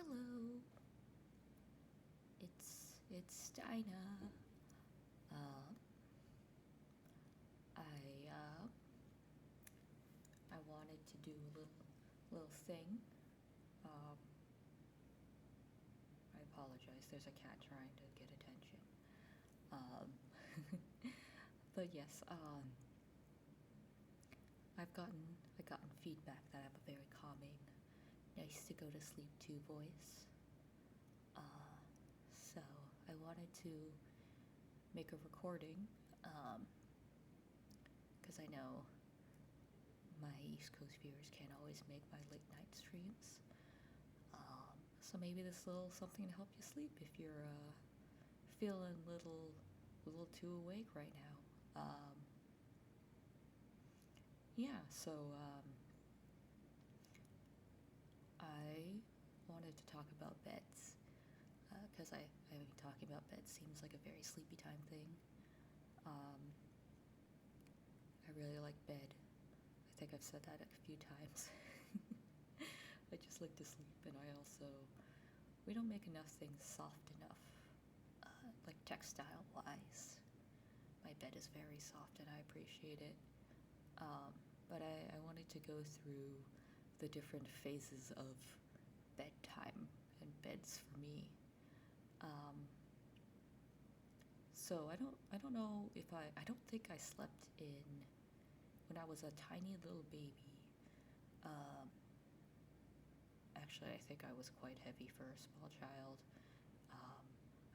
Hello, it's Dyna. Uh, I I wanted to do a little thing. Um, I apologize. There's a cat trying to get attention. Um, but yes, I gotten feedback that I have a very calming, nice to go to sleep to voice. Uh, so I wanted to make a recording, because I know my East Coast viewers can't always make my late night streams. So maybe this little something to help you sleep if you're feeling little too awake right now. Yeah, so I wanted to talk about beds because I mean, talking about beds seems like a very sleepy time thing. Um, I really like bed. I think I've said that a few times. I just like to sleep, and I also we don't make enough things soft enough, like textile wise. My bed is very soft, and I appreciate it. Um, but I wanted to go through the different phases of bedtime and beds for me. Um, so I don't know if I don't think I slept in when I was a tiny little baby. Um, Actually, I think I was quite heavy for a small child. Um,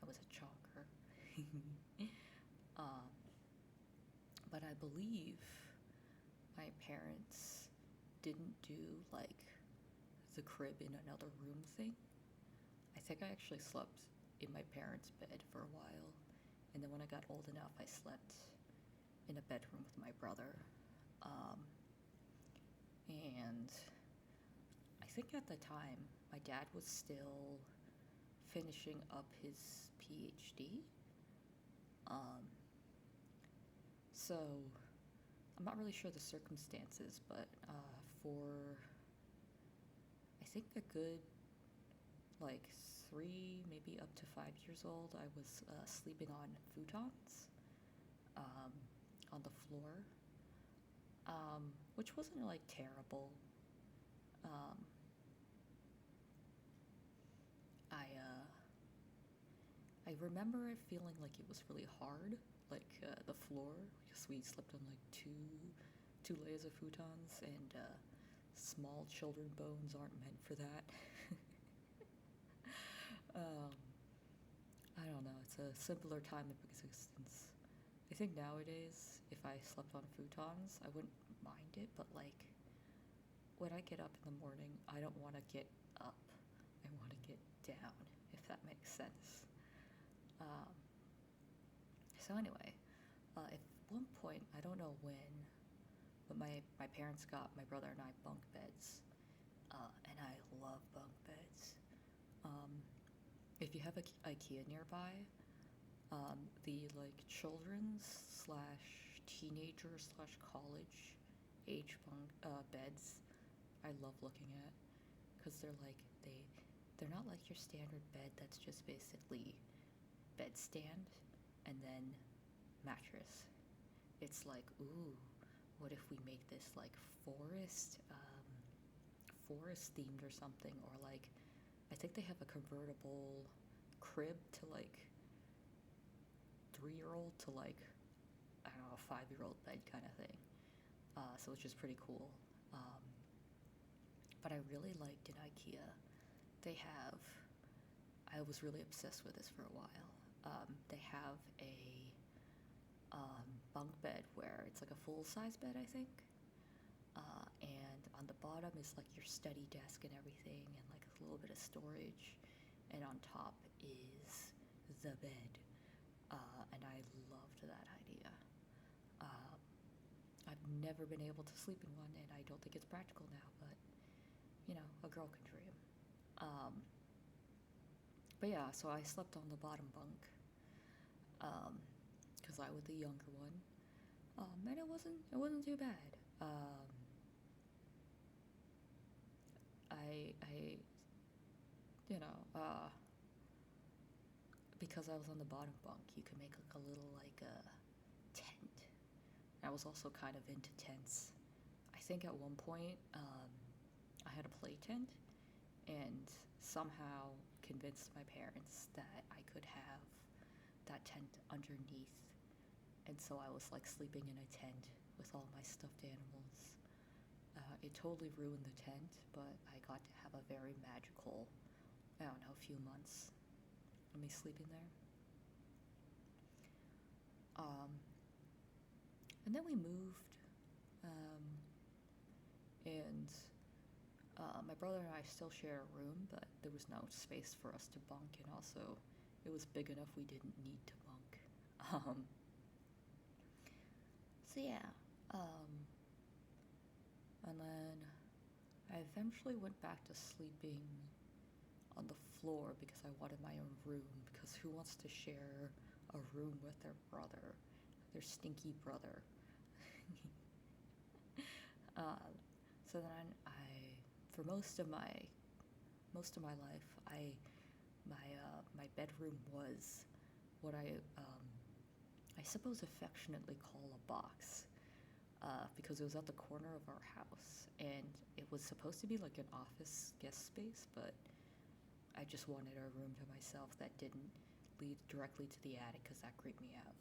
I was a chonker. um, but I believe my parents didn't do like the crib in another room thing. I think I actually slept in my parents' bed for a while, and then when I got old enough, I slept in a bedroom with my brother. Um, and I think at the time, my dad was still finishing up his PhD. Um, so I'm not really sure the circumstances, but for I think a good like 3, maybe up to 5 years old, I was sleeping on futons um, on the floor, which wasn't like terrible. Um, I remember it feeling like it was really hard, like the floor, because we slept on like two layers of futons, and small children bones aren't meant for that. um, I don't know. It's a simpler time of existence. I think nowadays, if I slept on futons, I wouldn't mind it, but like when I get up in the morning, I don't want to get up. I want to get down, if that makes sense. Um, so anyway, at one point, I don't know when, but my parents got my brother and I bunk beds, and I love bunk beds. Um, if you have a IKEA nearby, the like children's slash teenager slash college age bunk beds, I love looking at, because they're not like your standard bed that's just basically bed stand and then mattress. It's like, ooh, what if we make this like forest themed or something, or like I think they have a convertible crib to like 3-year-old to like I don't know, a 5-year-old bed kind of thing. So it's just pretty cool. Um, but I really liked in IKEA. They have. I was really obsessed with this for a while. They have a bunk bed where it's like a full size bed, I think. And on the bottom is like your study desk and everything, and like a little bit of storage. And on top is the bed. And I loved that idea. Um, I've never been able to sleep in one, and I don't think it's practical now, but a girl can dream. Um, but yeah, so I slept on the bottom bunk because I was the younger one, and it wasn't too bad. I you know, because I was on the bottom bunk, you could make like a little like a tent. I was also kind of into tents. I think at one point I had a play tent and somehow convinced my parents that I could have that tent underneath. And so I was like sleeping in a tent with all my stuffed animals. It totally ruined the tent, but I got to have a very magical, I don't know, few months of me sleeping there. Um, and then we moved, um, and my brother and I still share a room, but there was no space for us to bunk, and also it was big enough we didn't need to bunk. So yeah, and then I eventually went back to sleeping on the floor because I wanted my own room. Because who wants to share a room with their brother, their stinky brother? So then for most of my life, my bedroom was what I suppose affectionately call a box, because it was at the corner of our house, and it was supposed to be like an office guest space, but I just wanted a room to myself that didn't lead directly to the attic because that creeped me out.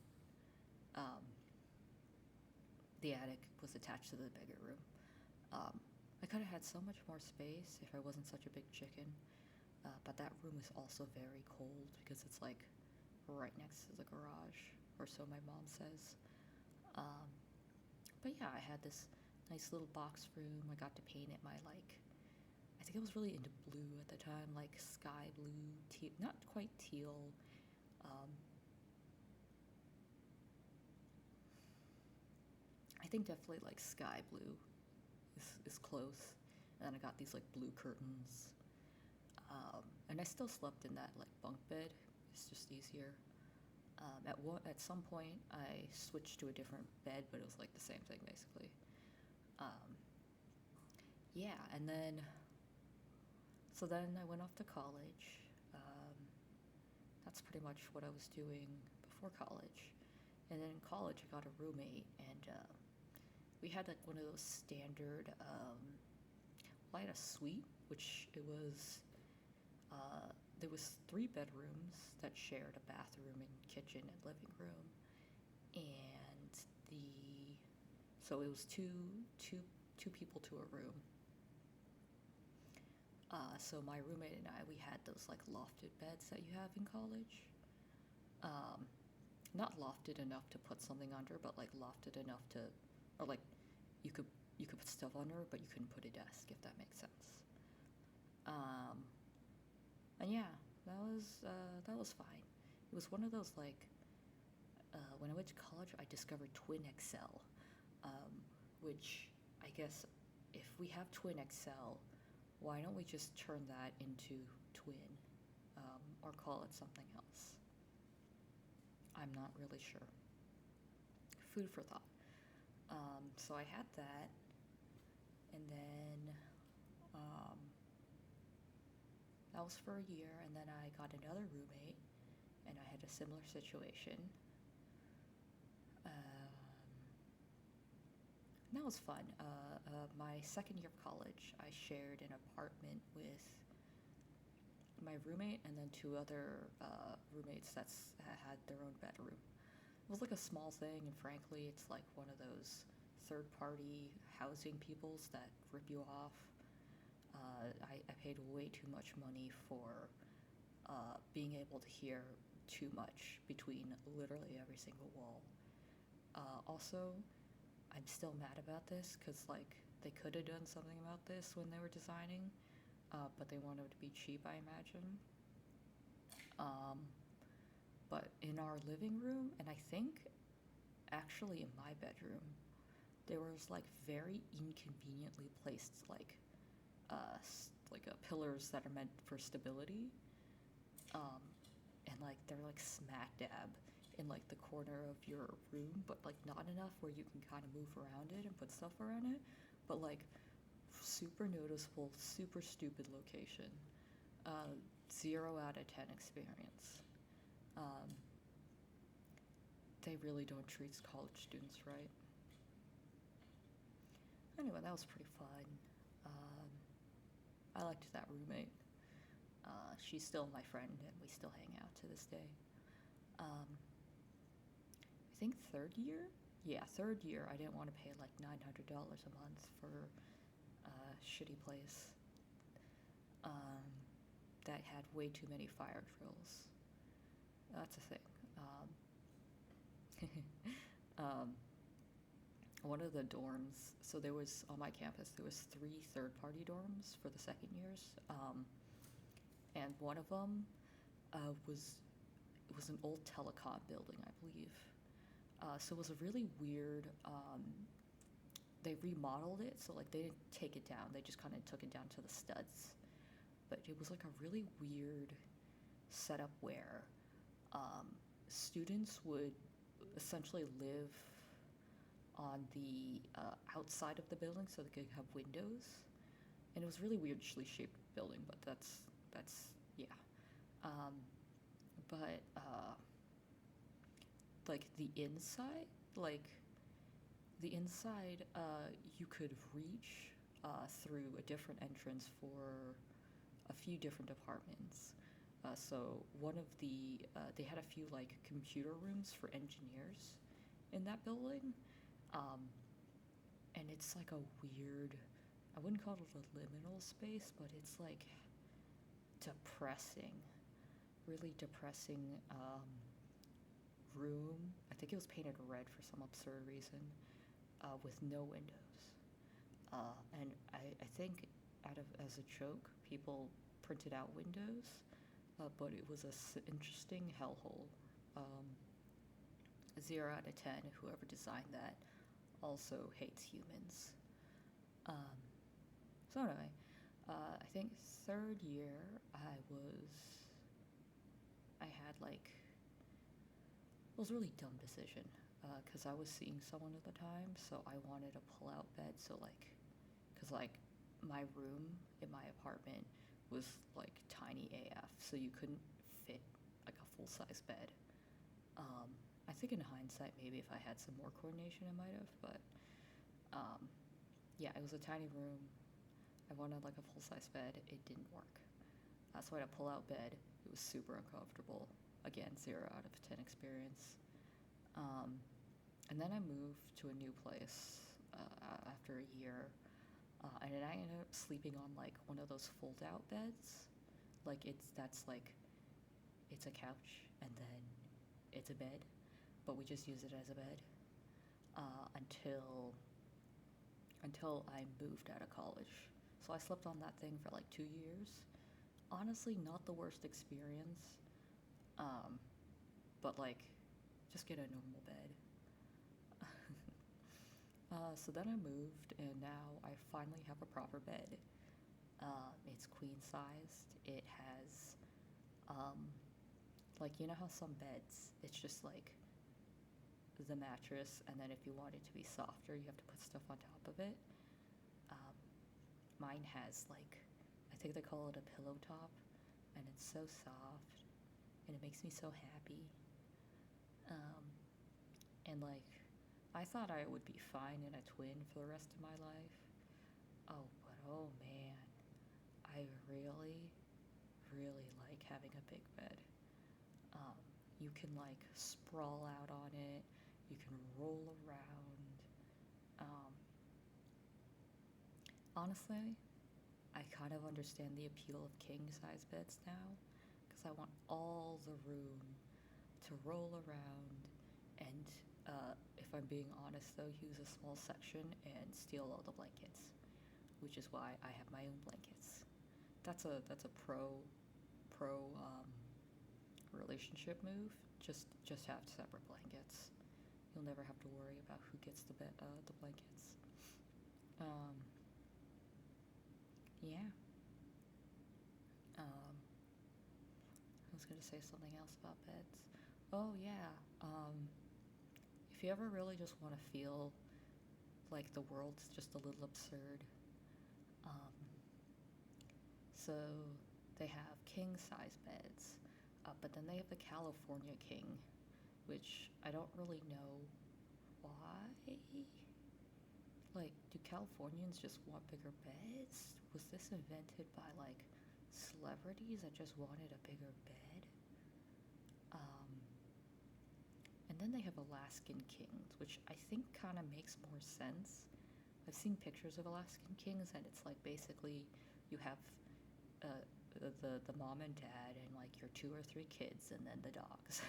Um, the attic was attached to the bigger room. I could have had so much more space if I wasn't such a big chicken, but that room is also very cold because it's like right next to the garage, or so my mom says. Um, but yeah, I had this nice little box room. I got to paint it I think I was really into blue at the time, like sky blue, not quite teal. Um, I think definitely like sky blue is close. And then I got these like blue curtains. And I still slept in that like bunk bed. It's just easier. At some point, I switched to a different bed, but it was like the same thing basically. Um, yeah, and then so then I went off to college. Um, that's pretty much what I was doing before college. And then in college, I got a roommate, and we had like one of those standard. Well, I had a suite, which it was. There was 3 bedrooms that shared a bathroom and kitchen and living room, and so it was two people to a room. So my roommate and we had those like lofted beds that you have in college. Um, Not lofted enough to put something under, but like lofted enough to, or like you could you could put stuff under, but you couldn't put a desk, if that makes sense. Um, and yeah, that was fine. It was one of those like when I went to college, I discovered Twin XL, um, which I guess if we have Twin XL, why don't we just turn that into Twin, or call it something else? I'm not really sure. Food for thought. So I had that, and then um, that was for a year, and then I got another roommate, and I had a similar situation. That was fun. My second year of college, I shared an apartment with my roommate and then 2 other roommates that had their own bedroom. It was like a small thing, and frankly, it's like one of those third-party housing peoples that rip you off. I paid way too much money for being able to hear too much between literally every single wall. Also, I'm still mad about this because like they could have done something about this when they were designing, but they wanted to be cheap, I imagine. Um, but in our living room, and I think actually in my bedroom, there was like very inconveniently placed pillars that are meant for stability, um, and like they're like smack dab in like the corner of your room, but like not enough where you can kind of move around it and put stuff around it, but like super noticeable, super stupid location. uh, 0 out of 10 experience. Um, they really don't treat college students right. Anyway, that was pretty fun. Um, I liked that roommate. She's still my friend, and we still hang out to this day. Um, I think third year? Yeah, third year, I didn't want to pay like $900 a month for a shitty place that had way too many fire drills. That's a thing. Um, one of the dorms, so there was, on my campus, there was 3 third-party dorms for the second years, and one of them was, it was an old telecom building, I believe. So it was a really weird, they remodeled it, so like they didn't take it down, they just kind of took it down to the studs. But it was like a really weird setup where students would essentially live on the outside of the building so they could have windows. And it was a really weirdly shaped building, but that's yeah. Um, but like the inside, like the inside, you could reach through a different entrance for a few different departments. So one of they had a few like computer rooms for engineers in that building, and it's like a weird, I wouldn't call it a liminal space, but it's like depressing, really depressing room. I think it was painted red for some absurd reason, with no windows. And I think as a joke, people printed out windows, but it was an interesting hellhole. 0 out of 10, whoever designed that also hates humans. So anyway, I think third year I had like, it was a really dumb decision, because I was seeing someone at the time, so I wanted a pull-out bed, so like, because like my room in my apartment was like tiny AF, so you couldn't fit like a full-size bed. I think in hindsight, maybe if I had some more coordination, I might have, but yeah, it was a tiny room. I wanted like a full-size bed. It didn't work. So I had a pull-out bed. It was super uncomfortable. Again, 0 out of 10 experience. And then I moved to a new place after a year, and then I ended up sleeping on like one of those fold-out beds. Like it's a couch and then it's a bed, but we just use it as a bed until I moved out of college. So I slept on that thing for like 2 years. Honestly, not the worst experience, but like, just get a normal bed. So then I moved, and now I finally have a proper bed. It's queen sized. It has, like, you know how some beds, it's just like the mattress, and then if you want it to be softer, you have to put stuff on top of it. Mine has like, I think they call it a pillow top, and it's so soft, and it makes me so happy. And like, I thought I would be fine in a twin for the rest of my life. Oh, but oh man, I really, really like having a big bed. You can like sprawl out on it, you can roll around. Honestly, I kind of understand the appeal of king size beds now, because I want all the room to roll around and, if I'm being honest though, use a small section and steal all the blankets, which is why I have my own blankets. That's a pro relationship move. Just have separate blankets. You'll never have to worry about who gets the blankets. Yeah. I was gonna say something else about beds. Oh yeah. If you ever really just want to feel like the world's just a little absurd, so they have king size beds, but then they have the California King, which I don't really know why. Like, do Californians just want bigger beds? Was this invented by like celebrities that just wanted a bigger bed? Um, and then they have Alaskan Kings, which I think kind of makes more sense. I've seen pictures of Alaskan Kings, and it's like basically you have uh, the mom and dad and like your 2 or 3 kids, and then the dogs.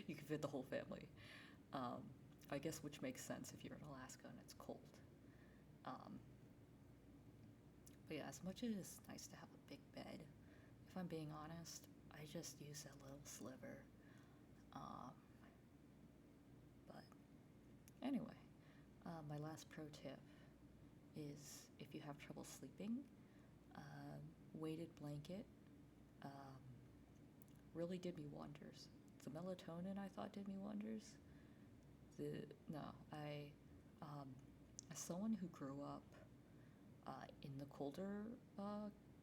You can fit the whole family. Um, I guess which makes sense if you're in Alaska and it's cold. Um, but yeah, as much as it's nice to have a big bed, if I'm being honest, I just use that little sliver. Um, but anyway, my last pro tip is if you have trouble sleeping, um, weighted blanket um, really did me wonders. The melatonin I thought did me wonders. No, um, as someone who grew up in the colder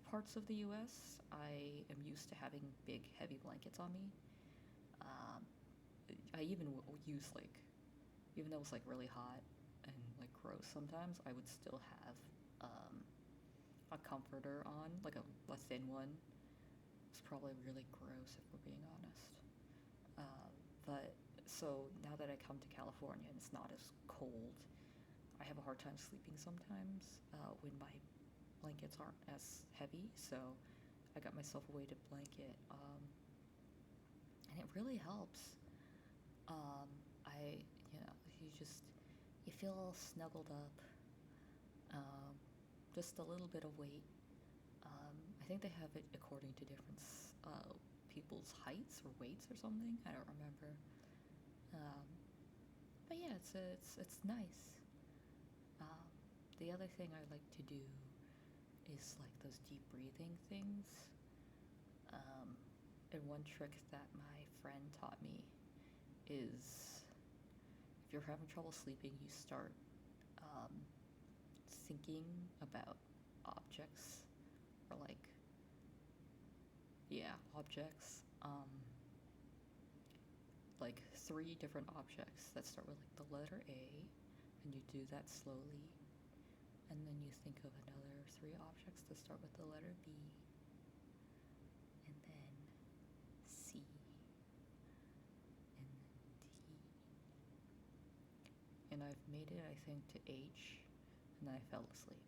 parts of the U.S., I am used to having big, heavy blankets on me. Um, I even use like, even though it's like really hot and like gross sometimes, I would still have a comforter on, like a thin one. It's probably really gross if we're being honest. But so now that I come to California and it's not as cold, I have a hard time sleeping sometimes when my blankets aren't as heavy. So I got myself a weighted blanket, and it really helps. I, you know, you feel all snuggled up, um, just a little bit of weight. I think they have it according to different people's heights or weights or something. I don't remember. Um, but yeah, it's nice. Um, the other thing I like to do is like those deep breathing things. Um, and one trick that my friend taught me is if you're having trouble sleeping, you start um, thinking about objects or like, yeah, objects. Like 3 different objects that start with like the letter A, and you do that slowly. And then you think of another 3 objects that start with the letter B, and then C, and then D. And I've made it, I think, to H, and I fell asleep.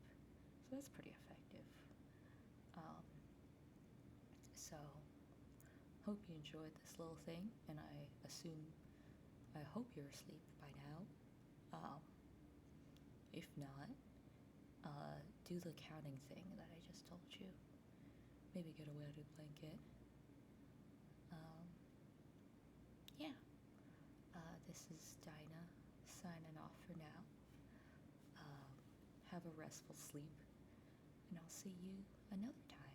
So that's pretty effective. Um, so, hope you enjoyed this little thing, and I hope you're asleep by now. Um, if not, do the counting thing that I just told you. Maybe get a weighted blanket. Um, yeah. This is Dyna signing off for now. Have a restful sleep, and I'll see you another time.